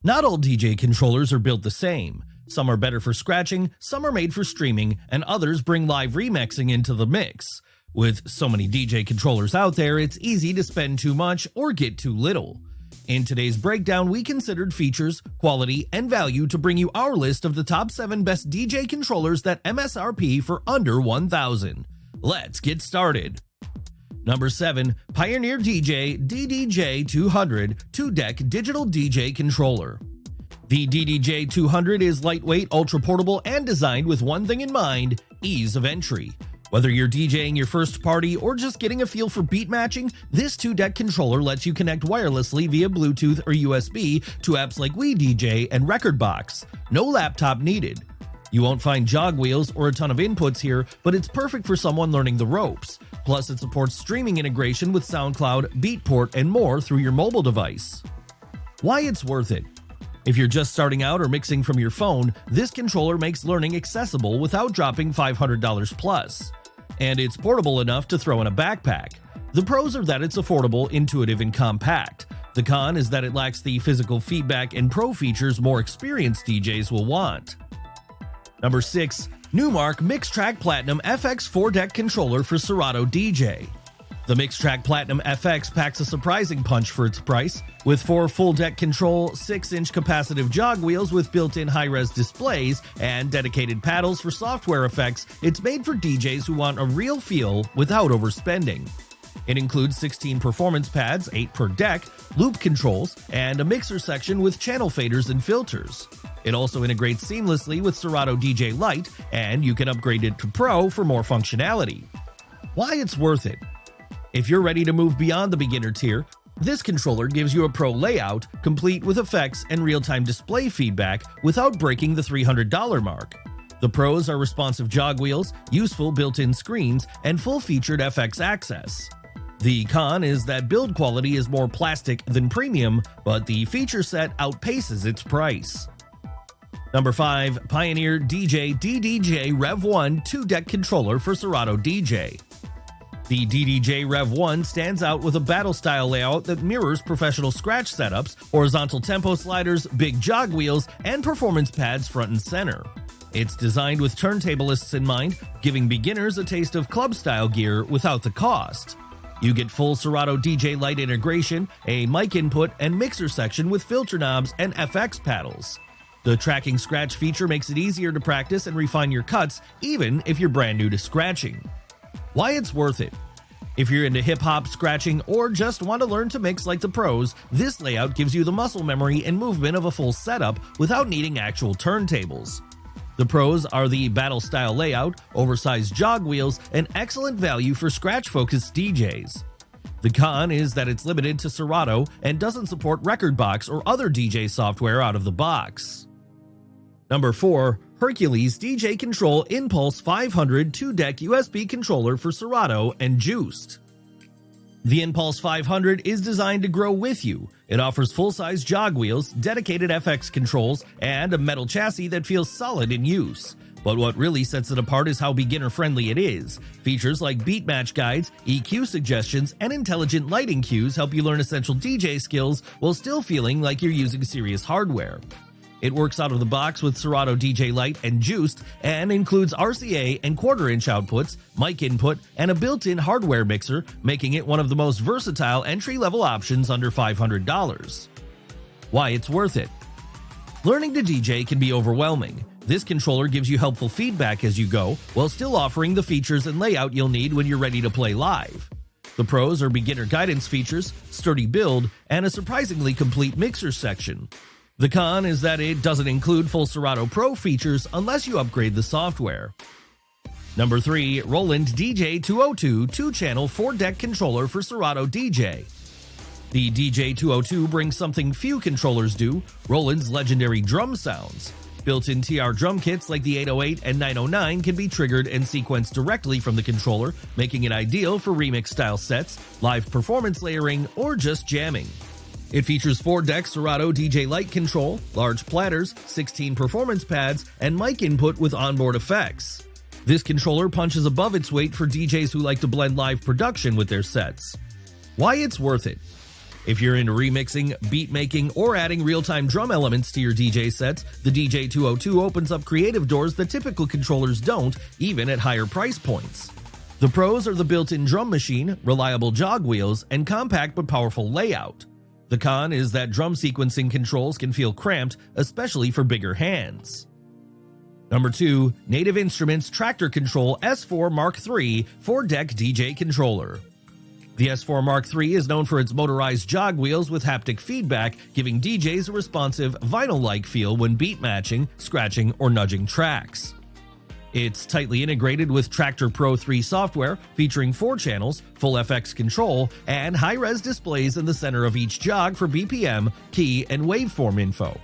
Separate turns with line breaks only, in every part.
Not all DJ controllers are built the same. Some are better for scratching, some are made for streaming, and others bring live remixing into the mix. With so many DJ controllers out there, it's easy to spend too much or get too little. In today's breakdown, we considered features, quality, and value to bring you our list of the top 7 best DJ controllers that MSRP for under $1,000. Let's get started. Number 7. Pioneer DJ DDJ200 2-Deck Digital DJ Controller. The DDJ200 is lightweight, ultra-portable, and designed with one thing in mind: ease of entry. Whether you're DJing your first party or just getting a feel for beat matching, this 2-deck controller lets you connect wirelessly via Bluetooth or USB to apps like WeDJ and Rekordbox. No laptop needed. You won't find jog wheels or a ton of inputs here, but it's perfect for someone learning the ropes. Plus, it supports streaming integration with SoundCloud, Beatport, and more through your mobile device. Why it's worth it. If you're just starting out or mixing from your phone, this controller makes learning accessible without dropping $500 plus. And it's portable enough to throw in a backpack. The pros are that it's affordable, intuitive, and compact. The con is that it lacks the physical feedback and pro features more experienced DJs will want. Number 6. Numark Mixtrack Platinum FX 4-Deck Controller for Serato DJ. The Mixtrack Platinum FX packs a surprising punch for its price. With 4 full-deck control, 6-inch capacitive jog wheels with built-in high-res displays, and dedicated paddles for software effects, it's made for DJs who want a real feel without overspending. It includes 16 performance pads, 8 per deck, loop controls, and a mixer section with channel faders and filters. It also integrates seamlessly with Serato DJ Lite, and you can upgrade it to Pro for more functionality. Why it's worth it. If you're ready to move beyond the beginner tier, this controller gives you a pro layout, complete with effects and real-time display feedback without breaking the $300 mark. The pros are responsive jog wheels, useful built-in screens, and full-featured FX access. The con is that build quality is more plastic than premium, but the feature set outpaces its price. Number 5. Pioneer DJ DDJ Rev 1 2-Deck Controller for Serato DJ. The DDJ Rev 1 stands out with a battle-style layout that mirrors professional scratch setups, horizontal tempo sliders, big jog wheels, and performance pads front and center. It's designed with turntablists in mind, giving beginners a taste of club-style gear without the cost. You get full Serato DJ Lite integration, a mic input, and mixer section with filter knobs and FX paddles. The tracking scratch feature makes it easier to practice and refine your cuts, even if you're brand new to scratching. Why it's worth it. If you're into hip-hop, scratching, or just want to learn to mix like the pros, this layout gives you the muscle memory and movement of a full setup without needing actual turntables. The pros are the battle-style layout, oversized jog wheels, and excellent value for scratch-focused DJs. The con is that it's limited to Serato and doesn't support Rekordbox or other DJ software out of the box. Number 4. Hercules DJ Control Inpulse 500 2-Deck USB Controller for Serato and DJUCED. The Inpulse 500 is designed to grow with you. It offers full-size jog wheels, dedicated FX controls, and a metal chassis that feels solid in use. But what really sets it apart is how beginner-friendly it is. Features like beat match guides, EQ suggestions, and intelligent lighting cues help you learn essential DJ skills while still feeling like you're using serious hardware. It works out of the box with Serato DJ Lite and DJUCED and includes RCA and quarter-inch outputs, mic input, and a built-in hardware mixer, making it one of the most versatile entry-level options under $500. Why it's worth it. Learning to DJ can be overwhelming. This controller gives you helpful feedback as you go, while still offering the features and layout you'll need when you're ready to play live. The pros are beginner guidance features, sturdy build, and a surprisingly complete mixer section. The con is that it doesn't include full Serato Pro features unless you upgrade the software. Number 3. Roland DJ202 2-Channel 4-Deck Controller for Serato DJ. The DJ202 brings something few controllers do: Roland's legendary drum sounds. Built-in TR drum kits like the 808 and 909 can be triggered and sequenced directly from the controller, making it ideal for remix-style sets, live performance layering, or just jamming. It features 4-deck Serato DJ Lite control, large platters, 16 performance pads, and mic input with onboard effects. This controller punches above its weight for DJs who like to blend live production with their sets. Why it's worth it. If you're into remixing, beat making, or adding real-time drum elements to your DJ sets, the DJ202 opens up creative doors that typical controllers don't, even at higher price points. The pros are the built-in drum machine, reliable jog wheels, and compact but powerful layout. The con is that drum sequencing controls can feel cramped, especially for bigger hands. Number 2. Native Instruments Traktor Control S4 Mark III 4-Deck DJ Controller. The S4 Mark III is known for its motorized jog wheels with haptic feedback, giving DJs a responsive, vinyl-like feel when beat matching, scratching, or nudging tracks. It's tightly integrated with Traktor Pro 3 software, featuring 4 channels, full FX control, and high-res displays in the center of each jog for BPM, key, and waveform info.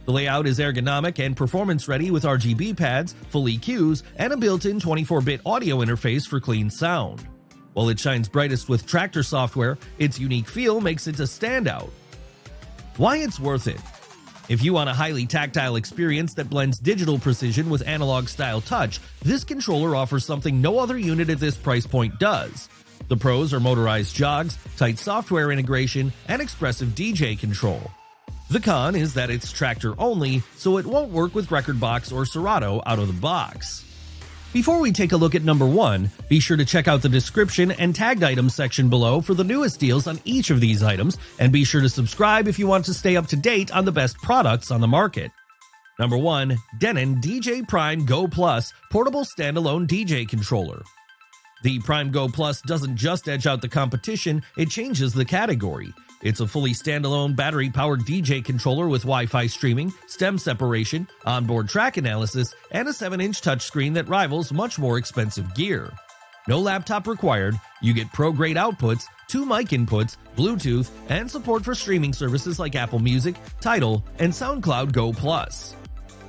The layout is ergonomic and performance-ready with RGB pads, full EQs, and a built-in 24-bit audio interface for clean sound. While it shines brightest with Traktor software, its unique feel makes it a standout. Why it's worth it? If you want a highly tactile experience that blends digital precision with analog-style touch, this controller offers something no other unit at this price point does. The pros are motorized jogs, tight software integration, and expressive DJ control. The con is that it's Traktor only, so it won't work with Rekordbox or Serato out of the box. Before we take a look at number 1, be sure to check out the description and tagged items section below for the newest deals on each of these items, and be sure to subscribe if you want to stay up to date on the best products on the market. Number 1. Denon DJ Prime Go Plus Portable Standalone DJ Controller. The Prime Go Plus doesn't just edge out the competition, it changes the category. It's a fully standalone battery-powered DJ controller with Wi-Fi streaming, stem separation, onboard track analysis, and a 7-inch touchscreen that rivals much more expensive gear. No laptop required, you get pro-grade outputs, 2 mic inputs, Bluetooth, and support for streaming services like Apple Music, Tidal, and SoundCloud Go Plus.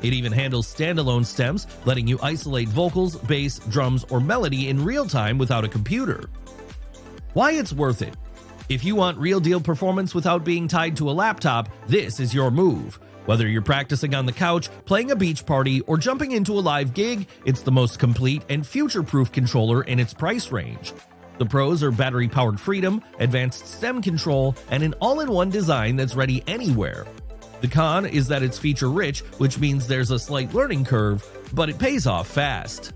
It even handles standalone stems, letting you isolate vocals, bass, drums, or melody in real time without a computer. Why it's worth it? If you want real-deal performance without being tied to a laptop, this is your move. Whether you're practicing on the couch, playing a beach party, or jumping into a live gig, it's the most complete and future-proof controller in its price range. The pros are battery-powered freedom, advanced stem control, and an all-in-one design that's ready anywhere. The con is that it's feature-rich, which means there's a slight learning curve, but it pays off fast.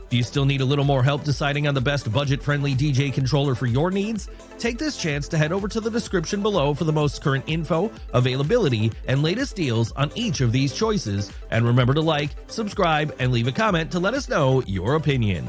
Do you still need a little more help deciding on the best budget-friendly DJ controller for your needs? Take this chance to head over to the description below for the most current info, availability, and latest deals on each of these choices. And remember to like, subscribe, and leave a comment to let us know your opinion.